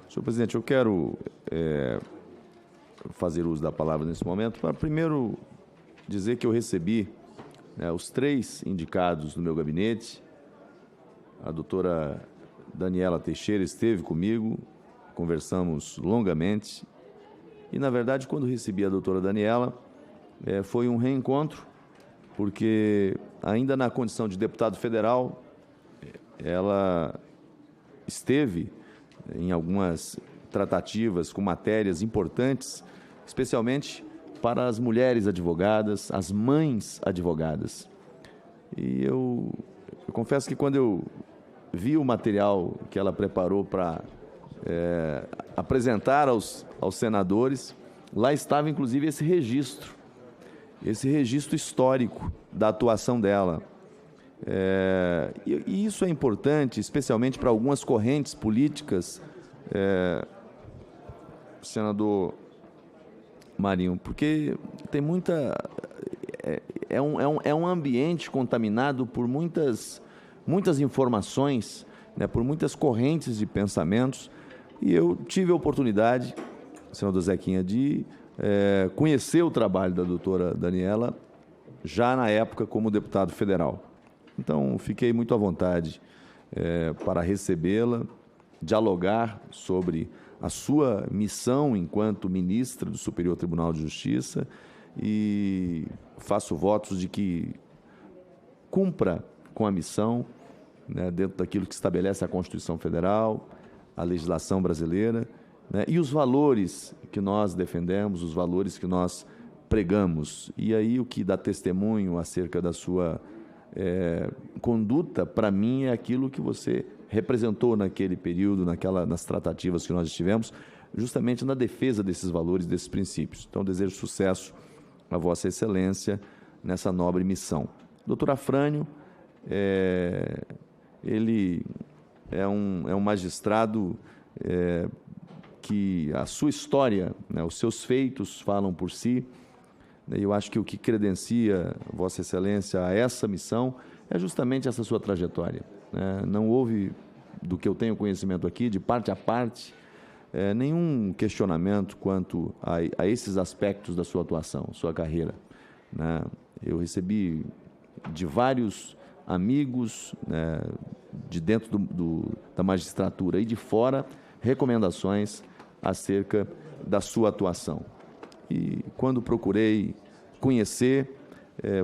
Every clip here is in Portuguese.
Senhor presidente, eu quero fazer uso da palavra nesse momento para, primeiro, dizer que eu recebi, né, os 3 indicados no meu gabinete. A doutora Daniela Teixeira esteve comigo, conversamos longamente. E, na verdade, quando recebi a doutora Daniela, foi um reencontro, porque, ainda na condição de deputado federal, ela esteve em algumas tratativas com matérias importantes, especialmente para as mulheres advogadas, as mães advogadas. E eu confesso que, quando eu vi o material que ela preparou para apresentar aos senadores, lá estava, inclusive, esse registro histórico da atuação dela. E isso é importante, especialmente para algumas correntes políticas, senador Marinho, porque tem muita... É um ambiente contaminado por muitas informações, né, por muitas correntes de pensamentos, e eu tive a oportunidade, senador Zequinha, de conhecer o trabalho da doutora Daniela já na época como deputado federal. Então, fiquei muito à vontade para recebê-la, dialogar sobre a sua missão enquanto ministra do Superior Tribunal de Justiça, e faço votos de que cumpra com a missão, né, dentro daquilo que estabelece a Constituição Federal, a legislação brasileira, né, e os valores que nós defendemos, os valores que nós pregamos. E aí o que dá testemunho acerca da sua conduta, para mim, é aquilo que você representou naquele período, nas tratativas que nós estivemos, justamente na defesa desses valores, desses princípios. Então, desejo sucesso a Vossa Excelência nessa nobre missão. Doutor Afrânio, ele é um magistrado que a sua história, né, os seus feitos falam por si. Eu acho que o que credencia Vossa Excelência a essa missão é justamente essa sua trajetória, né? Não houve, do que eu tenho conhecimento aqui, de parte a parte, nenhum questionamento quanto a esses aspectos da sua atuação, sua carreira, né? Eu recebi de vários amigos, né, de dentro da magistratura e de fora, recomendações acerca da sua atuação. E, quando procurei conhecer,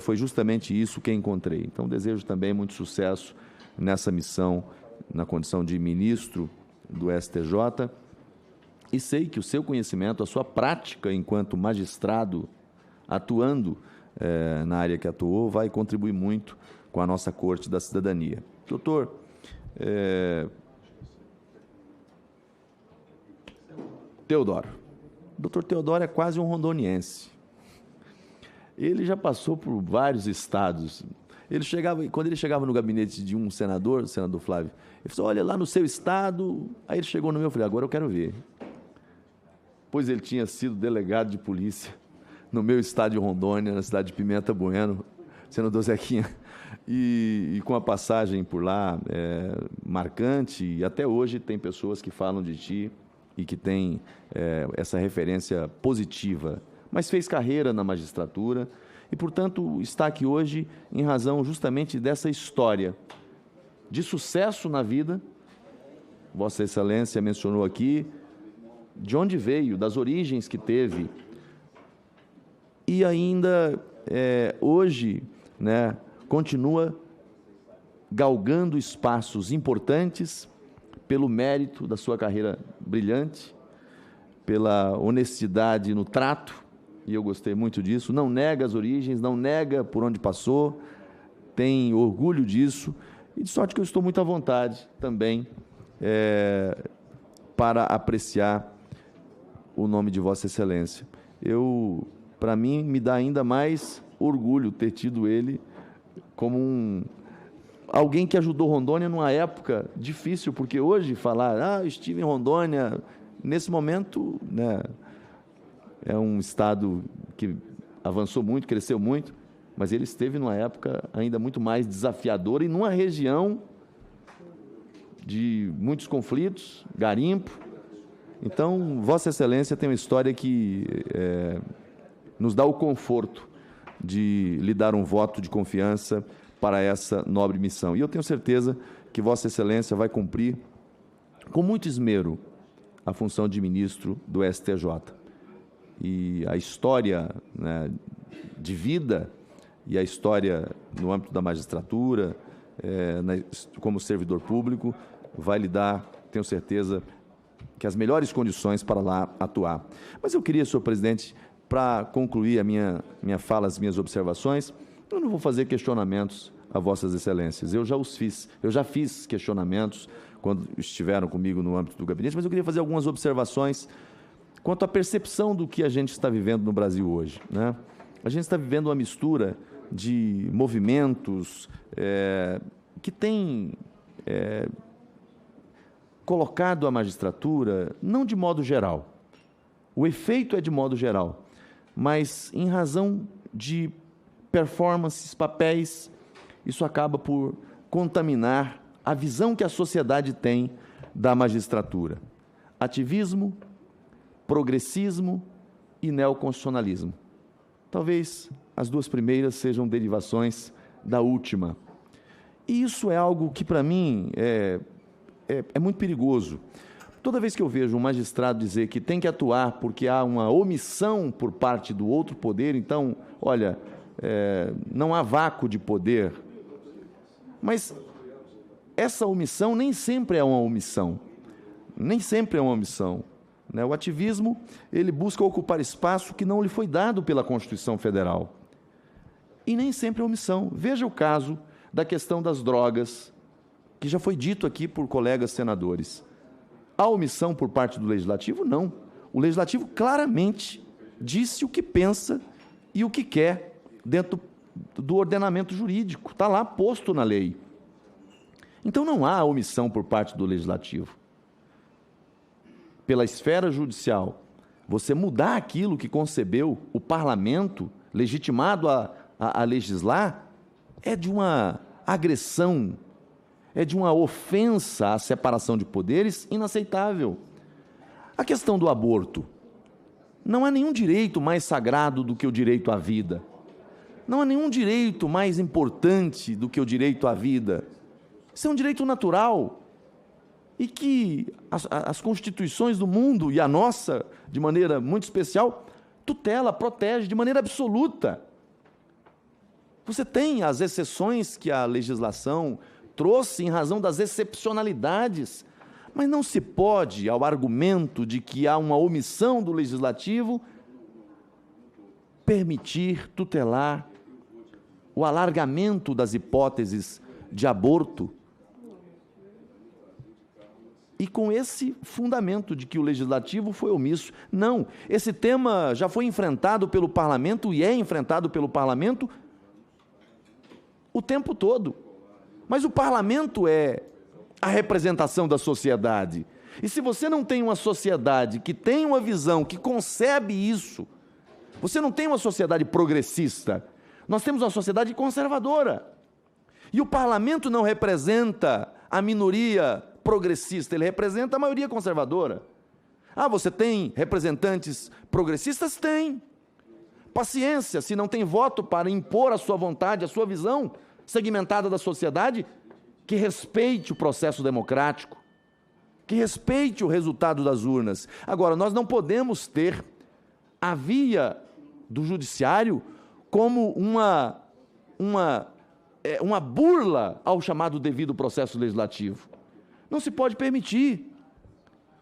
foi justamente isso que encontrei. Então, desejo também muito sucesso nessa missão, na condição de ministro do STJ, e sei que o seu conhecimento, a sua prática enquanto magistrado, atuando na área que atuou, vai contribuir muito com a nossa Corte da Cidadania. Doutor, Teodoro. O doutor Teodoro é quase um rondoniense. Ele já passou por vários estados. Quando ele chegava no gabinete de um senador, o senador Flávio, ele falou: olha, lá no seu estado. Aí ele chegou no meu, eu falei: agora eu quero ver. Pois ele tinha sido delegado de polícia no meu estado de Rondônia, na cidade de Pimenta Bueno, senador Zequinha, e com a passagem por lá marcante, e até hoje tem pessoas que falam de ti e que têm essa referência positiva, mas fez carreira na magistratura e, portanto, está aqui hoje em razão justamente dessa história de sucesso na vida. Vossa Excelência mencionou aqui de onde veio, das origens que teve, e ainda hoje, né, continua galgando espaços importantes pelo mérito da sua carreira brilhante, pela honestidade no trato, e eu gostei muito disso. Não nega as origens, não nega por onde passou, tem orgulho disso, e de sorte que eu estou muito à vontade também para apreciar o nome de Vossa Excelência. Para mim, me dá ainda mais orgulho ter tido ele como alguém que ajudou Rondônia numa época difícil, porque hoje falar, estive em Rondônia, nesse momento, né, é um estado que avançou muito, cresceu muito, mas ele esteve numa época ainda muito mais desafiadora e numa região de muitos conflitos, garimpo, Então, Vossa Excelência tem uma história que nos dá o conforto de lhe dar um voto de confiança para essa nobre missão. E eu tenho certeza que Vossa Excelência vai cumprir com muito esmero a função de ministro do STJ. E a história, né, de vida e a história no âmbito da magistratura, como servidor público, vai lhe dar, tenho certeza, que as melhores condições para lá atuar. Mas eu queria, senhor presidente, para concluir a minha fala, as minhas observações, eu não vou fazer questionamentos a Vossas Excelências. Eu já fiz questionamentos quando estiveram comigo no âmbito do gabinete, mas eu queria fazer algumas observações quanto à percepção do que a gente está vivendo no Brasil hoje, né? A gente está vivendo uma mistura de movimentos que tem colocado a magistratura, não de modo geral, o efeito é de modo geral, mas em razão de performances, papéis, isso acaba por contaminar a visão que a sociedade tem da magistratura. Ativismo, progressismo e neoconstitucionalismo. Talvez as duas primeiras sejam derivações da última. E isso é algo que, para mim, é muito perigoso. Toda vez que eu vejo um magistrado dizer que tem que atuar porque há uma omissão por parte do outro poder, então, olha, não há vácuo de poder. Mas essa omissão nem sempre é uma omissão. Nem sempre é uma omissão. O ativismo, ele busca ocupar espaço que não lhe foi dado pela Constituição Federal. E nem sempre é omissão. Veja o caso da questão das drogas, que já foi dito aqui por colegas senadores. Há omissão por parte do Legislativo? Não. O Legislativo claramente disse o que pensa e o que quer dentro do ordenamento jurídico. Está lá posto na lei. Então, não há omissão por parte do Legislativo. Pela esfera judicial, você mudar aquilo que concebeu o parlamento, legitimado a legislar, é de uma agressão, é de uma ofensa à separação de poderes inaceitável. A questão do aborto. Não há nenhum direito mais sagrado do que o direito à vida. Não há nenhum direito mais importante do que o direito à vida. Isso é um direito natural e que as constituições do mundo e a nossa, de maneira muito especial, tutela, protege de maneira absoluta. Você tem as exceções que a legislação trouxe em razão das excepcionalidades, mas não se pode, ao argumento de que há uma omissão do Legislativo, permitir, tutelar o alargamento das hipóteses de aborto. E com esse fundamento de que o Legislativo foi omisso. Não, esse tema já foi enfrentado pelo Parlamento e é enfrentado pelo Parlamento o tempo todo. Mas o Parlamento é a representação da sociedade. E se você não tem uma sociedade que tem uma visão, que concebe isso, você não tem uma sociedade progressista, nós temos uma sociedade conservadora. E o Parlamento não representa a minoria progressista, ele representa a maioria conservadora. Ah, você tem representantes progressistas? Tem. Paciência, se não tem voto para impor a sua vontade, a sua visão segmentada da sociedade, que respeite o processo democrático, que respeite o resultado das urnas. Agora, nós não podemos ter a via do judiciário como uma burla ao chamado devido processo legislativo. Não se pode permitir,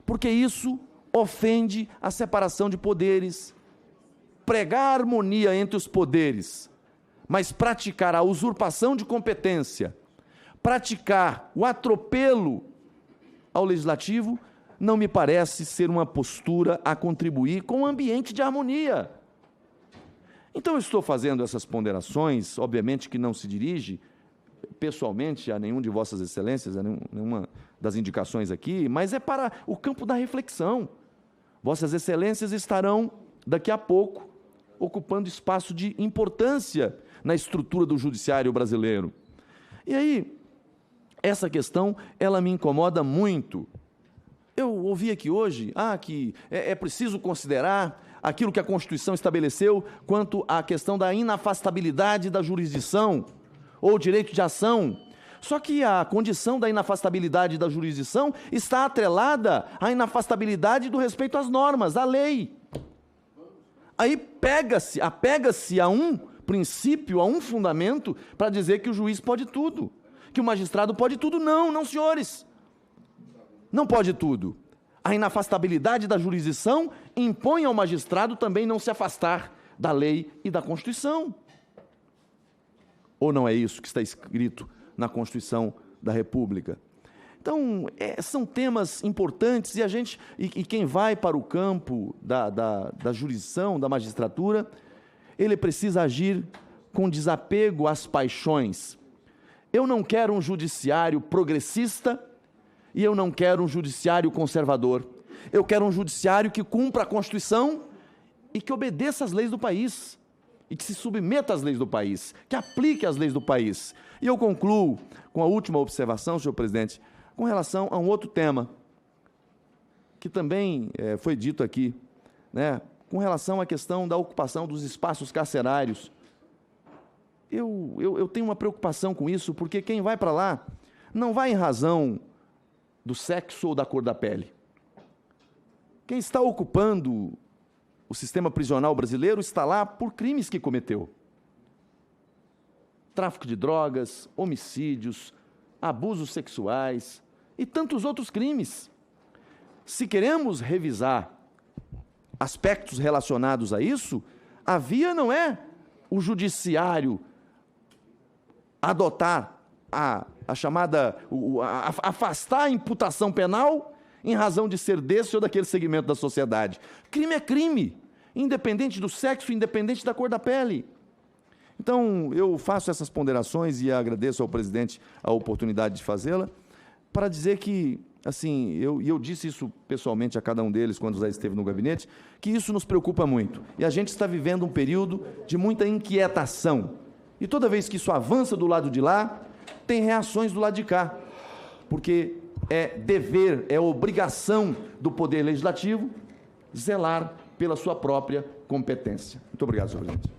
porque isso ofende a separação de poderes, pregar a harmonia entre os poderes, mas praticar a usurpação de competência, praticar o atropelo ao legislativo, não me parece ser uma postura a contribuir com um ambiente de harmonia. Então, eu estou fazendo essas ponderações, obviamente que não se dirige pessoalmente a nenhum de Vossas Excelências, a nenhuma das indicações aqui, mas é para o campo da reflexão. Vossas Excelências estarão, daqui a pouco, ocupando espaço de importância na estrutura do judiciário brasileiro. E aí, essa questão, ela me incomoda muito, Eu ouvi aqui hoje que é preciso considerar aquilo que a Constituição estabeleceu quanto à questão da inafastabilidade da jurisdição ou direito de ação. Só que a condição da inafastabilidade da jurisdição está atrelada à inafastabilidade do respeito às normas, à lei. Aí apega-se a um princípio, a um fundamento, para dizer que o juiz pode tudo, que o magistrado pode tudo. Não, senhores. Não pode tudo. A inafastabilidade da jurisdição impõe ao magistrado também não se afastar da lei e da Constituição. Ou não é isso que está escrito na Constituição da República? Então, são temas importantes e quem vai para o campo da jurisdição, da magistratura, ele precisa agir com desapego às paixões. Eu não quero um judiciário progressista e eu não quero um judiciário conservador. Eu quero um judiciário que cumpra a Constituição e que obedeça às leis do país, e que se submeta às leis do país, que aplique as leis do país. E eu concluo com a última observação, senhor presidente, com relação a um outro tema, que também foi dito aqui, com relação à questão da ocupação dos espaços carcerários. Eu tenho uma preocupação com isso, porque quem vai para lá não vai em razão do sexo ou da cor da pele. Quem está ocupando o sistema prisional brasileiro está lá por crimes que cometeu. Tráfico de drogas, homicídios, abusos sexuais e tantos outros crimes. Se queremos revisar aspectos relacionados a isso, a via não é o judiciário adotar a chamada, afastar a imputação penal em razão de ser desse ou daquele segmento da sociedade. Crime é crime, independente do sexo, independente da cor da pele. Então, eu faço essas ponderações e agradeço ao presidente a oportunidade de fazê-la, para dizer que, assim, eu disse isso pessoalmente a cada um deles quando já esteve no gabinete, que isso nos preocupa muito. E a gente está vivendo um período de muita inquietação. E toda vez que isso avança do lado de lá, tem reações do lado de cá, porque é dever, é obrigação do Poder Legislativo zelar pela sua própria competência. Muito obrigado, senhor presidente.